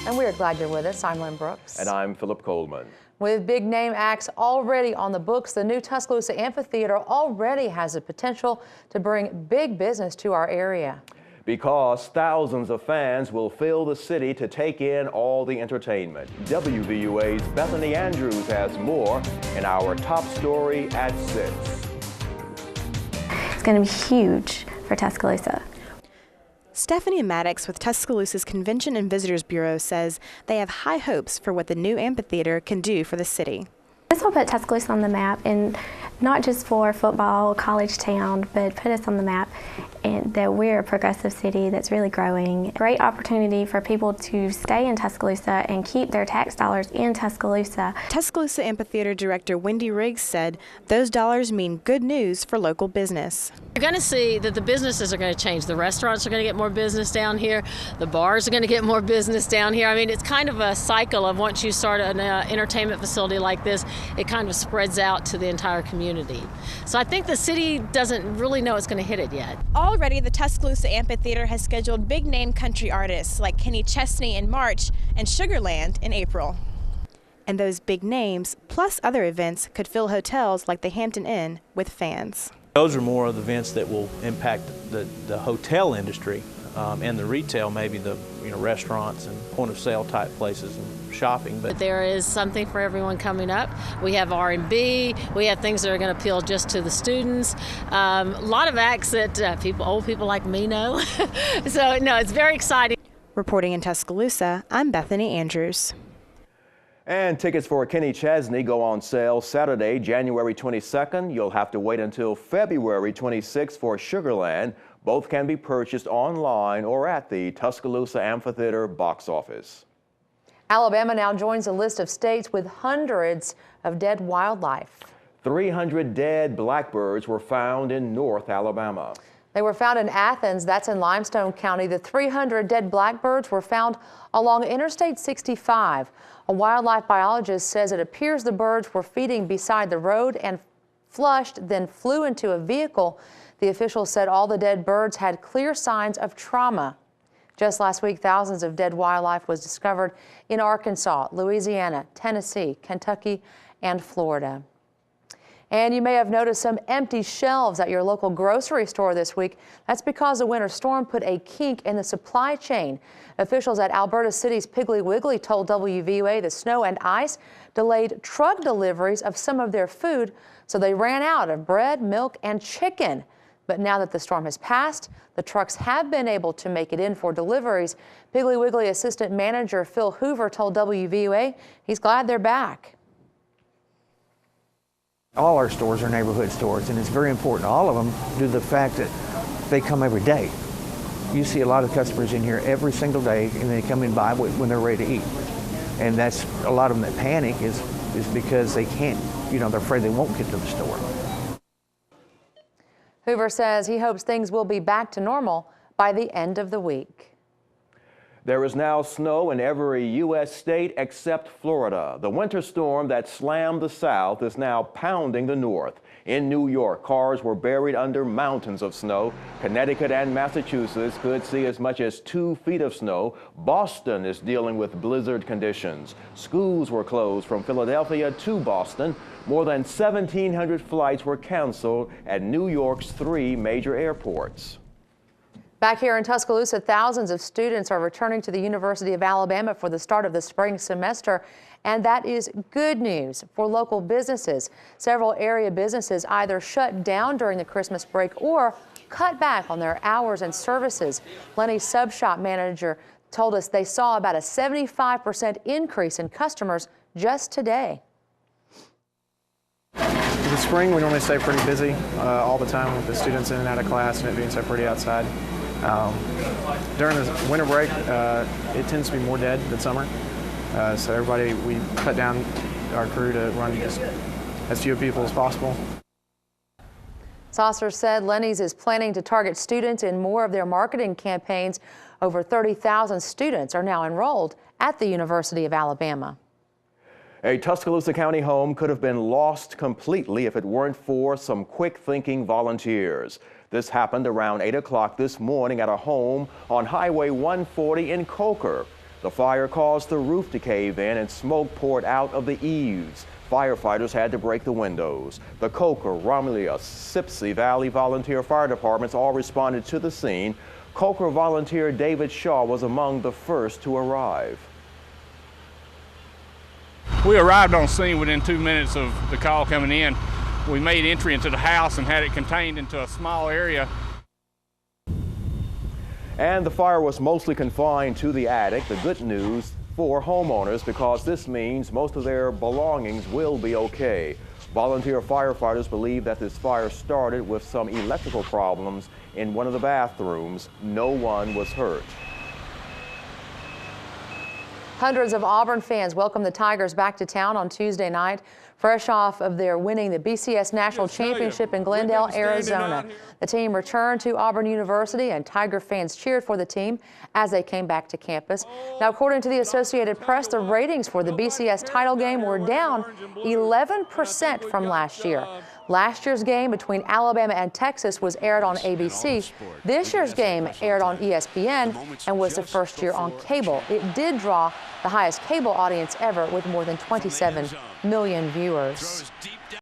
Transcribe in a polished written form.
And we are glad you're with us. I'm Lynn Brooks. And I'm Philip Coleman. With big name acts already on the books, the new Tuscaloosa Amphitheater already has the potential to bring big business to our area. Because thousands of fans will fill the city to take in all the entertainment. WVUA's Bethany Andrews has more in our top story at 6. It's going to be huge for Tuscaloosa. Stephanie Maddox with Tuscaloosa's Convention and Visitors Bureau says they have high hopes for what the new amphitheater can do for the city. This will put Tuscaloosa on the map, and not just for football, college town, but put us on the map and that we're a progressive city that's really growing. Great opportunity for people to stay in Tuscaloosa and keep their tax dollars in Tuscaloosa. Tuscaloosa Amphitheater Director Wendy Riggs said those dollars mean good news for local business. You're going to see that the businesses are going to change. The restaurants are going to get more business down here. The bars are going to get more business down here. I mean, it's kind of a cycle of once you start an entertainment facility like this, it kind of spreads out to the entire community. So I think the city doesn't really know it's going to hit it yet. Already, the Tuscaloosa Amphitheater has scheduled big-name country artists like Kenny Chesney in March and Sugarland in April. And those big names, plus other events, could fill hotels like the Hampton Inn with fans. Those are more of the events that will impact the hotel industry and the retail, maybe the restaurants and point-of-sale type places and shopping. But there is something for everyone coming up. We have R&B. We have things that are going to appeal just to the students. A lot of acts that old people like me know. So, no, it's very exciting. Reporting in Tuscaloosa, I'm Bethany Andrews. And tickets for Kenny Chesney go on sale Saturday, January 22nd. You'll have to wait until February 26th for Sugarland. Both can be purchased online or at the Tuscaloosa Amphitheater box office. Alabama now joins a list of states with hundreds of dead wildlife. 300 dead blackbirds were found in North Alabama. They were found in Athens, that's in Limestone County. The 300 dead blackbirds were found along Interstate 65. A wildlife biologist says it appears the birds were feeding beside the road and flushed, then flew into a vehicle. The officials said all the dead birds had clear signs of trauma. Just last week, thousands of dead wildlife was discovered in Arkansas, Louisiana, Tennessee, Kentucky, and Florida. And you may have noticed some empty shelves at your local grocery store this week. That's because the winter storm put a kink in the supply chain. Officials at Alberta City's Piggly Wiggly told WVUA the snow and ice delayed truck deliveries of some of their food, so they ran out of bread, milk, and chicken. But now that the storm has passed, the trucks have been able to make it in for deliveries. Piggly Wiggly Assistant Manager Phil Hoover told WVUA he's glad they're back. All our stores are neighborhood stores, and it's very important to all of them due to the fact that they come every day. You see a lot of customers in here every single day, and they come in by when they're ready to eat. And that's a lot of them that panic is because they can't, they're afraid they won't get to the store. Hoover says he hopes things will be back to normal by the end of the week. There is now snow in every U.S. state except Florida. The winter storm that slammed the South is now pounding the North. In New York, cars were buried under mountains of snow. Connecticut and Massachusetts could see as much as 2 feet of snow. Boston is dealing with blizzard conditions. Schools were closed from Philadelphia to Boston. More than 1,700 flights were canceled at New York's 3 major airports. Back here in Tuscaloosa, thousands of students are returning to the University of Alabama for the start of the spring semester, and that is good news for local businesses. Several area businesses either shut down during the Christmas break or cut back on their hours and services. Lenny's sub shop manager told us they saw about a 75% increase in customers just today. In the spring, we normally stay pretty busy all the time with the students in and out of class and it being so pretty outside. During the winter break, it tends to be more dead than summer. So we cut down our crew to run just as few people as possible. Saucer said Lenny's is planning to target students in more of their marketing campaigns. Over 30,000 students are now enrolled at the University of Alabama. A Tuscaloosa County home could have been lost completely if it weren't for some quick-thinking volunteers. This happened around 8 o'clock this morning at a home on Highway 140 in Coker. The fire caused the roof to cave in and smoke poured out of the eaves. Firefighters had to break the windows. The Coker, Romulus, Sipsey Valley Volunteer Fire Departments all responded to the scene. Coker volunteer David Shaw was among the first to arrive. We arrived on scene within 2 minutes of the call coming in. We made entry into the house and had it contained into a small area. And the fire was mostly confined to the attic. The good news for homeowners, because this means most of their belongings will be okay. Volunteer firefighters believe that this fire started with some electrical problems in one of the bathrooms. No one was hurt. Hundreds of Auburn fans welcomed the Tigers back to town on Tuesday night, fresh off of their winning the BCS National Championship in Glendale, Arizona. The team returned to Auburn University, and Tiger fans cheered for the team as they came back to campus. Now, according to the Associated Press, the ratings for the BCS title game were down 11% from last year. Last year's game between Alabama and Texas was aired on ABC. This year's game aired on ESPN and was the first year on cable. It did draw the highest cable audience ever with more than 27 million viewers.